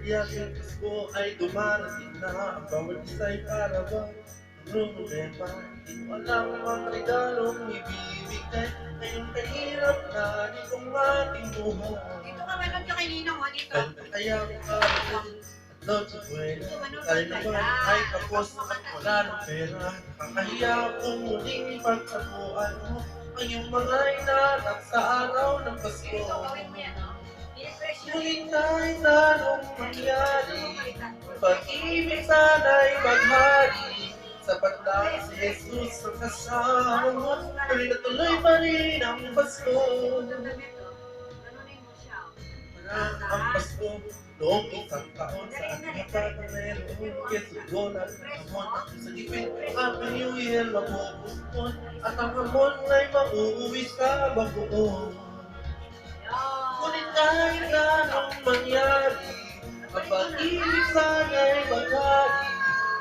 Tiyagin Pasko ay dumarating na. Ang bawat isa'y para bang rumulema. Di mo alam ang regalong ibibigay. Ngayong kahirap na nitong ating buhay. Dito ka manood ka kay Ninong, o dito. Kaya karating at Noche Buena. Tayo naman ay kapos at wala ng pera. Nakakahiya kung muling pagsabuan mo ang iyong mga inanak sa araw ng Pasko. Dito, gawin mo yan, no? I-refresh mo. Ngunit kahit anong mangyari, pag-ibig sana'y maghari. Sapat lang si Jesus ang kasama mo. Tuloy na tuloy pa rin ang Pasko. Ang Pasko, noong isang taon sa ating pagkameron. Kesugon at hamon at sa gipin, Happy New Year mapupuspon. At ang hamon ay mauuwi sa bagoon. Ngunit kahit anong mangyari, ang pag-ibig sana'y maghari.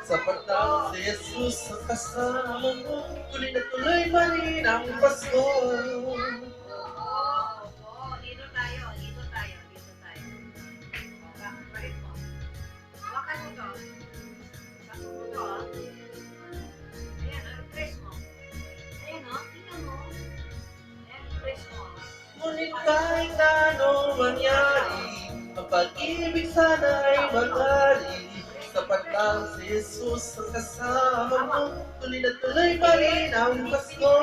Sapat lang si Jesus sa kasama mo. Tuloy na tuloy pa rin ang Pasko. Dito tayo, dito tayo, dito tayo. Balik mo. Hawakan mo to. Hawakan mo to, ah. Ayan, refresh mo. Ayan, oh, tingnan mo. Ayan, refresh mo. Ngunit kahit anong mangyari, ang pag-ibig sana'y maghari. Sapat lang si Jesus sa kasama mo. Tuloy na tuloy pa rin ang Pasko.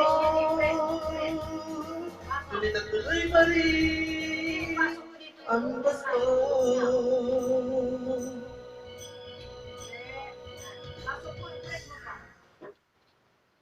Tuloy na tuloy pa rin ang Pasko.